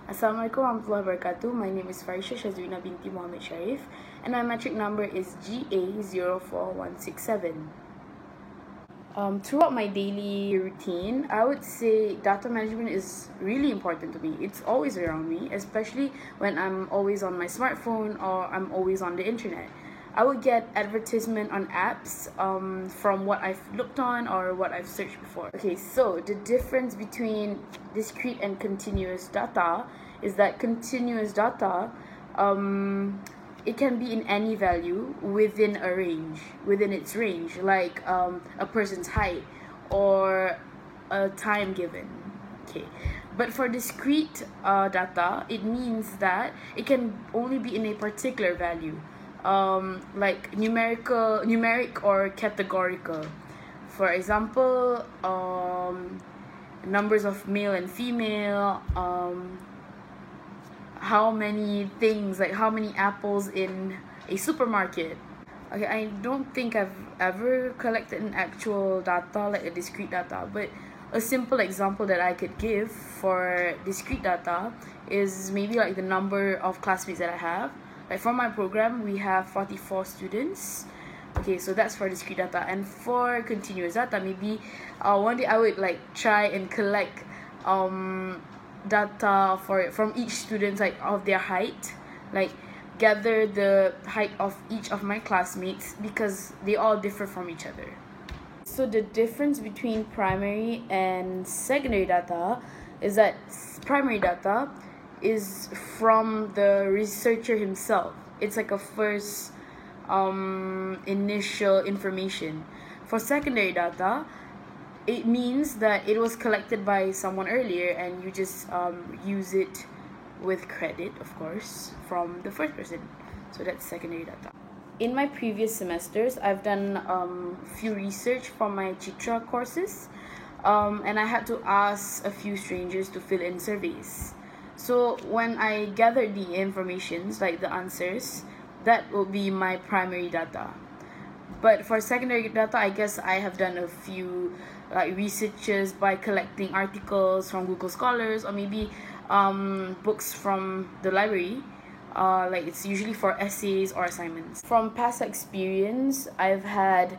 Assalamualaikum warahmatullahi wabarakatuh. My name is Farisha Shazwina binti Muhammad Sharif, and my metric number is GA04167. Throughout my daily routine, I would say data management is really important to me. It's always around me, especially when I'm always on my smartphone or I'm always on the internet. I would get advertisement on apps from what I've looked on or what I've searched before. Okay, so the difference between discrete and continuous data is that continuous data, it can be in any value within a range, within its range, like a person's height or a time given. Okay, but for discrete data, it means that it can only be in a particular value, like numeric or categorical. For example, numbers of male and female, how many things, like how many apples in a supermarket. Okay, I don't think I've ever collected an actual data, like a discrete data, but a simple example that I could give for discrete data is maybe like the number of classmates that I have. Like for my program, we have 44 students. Okay, so that's for discrete data. And for continuous data, maybe one day I would like try and collect data from each student, like of their height, like gather the height of each of my classmates because they all differ from each other. So the difference between primary and secondary data is that primary data is from the researcher himself. It's like a first initial information. For secondary data, it means that it was collected by someone earlier and you just use it with credit, of course, from the first person. So that's secondary data. In my previous semesters, I've done few research from my Chitra courses, and I had to ask a few strangers to fill in surveys. So when I gathered the informations, like the answers, that will be my primary data. But for secondary data, I guess I have done a few like researches by collecting articles from Google Scholars or maybe books from the library. Like it's usually for essays or assignments. From past experience, I've had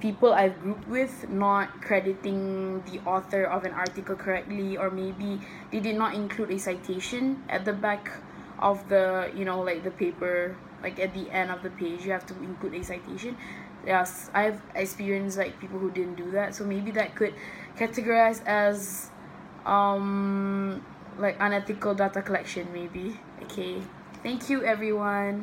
people I've grouped with not crediting the author of an article correctly, or maybe they did not include a citation at the back of the, like the paper, like at the end of the page you have to include a citation. Yes, I've experienced like people who didn't do that, so maybe that could categorize as like unethical data collection maybe. Okay, thank you everyone.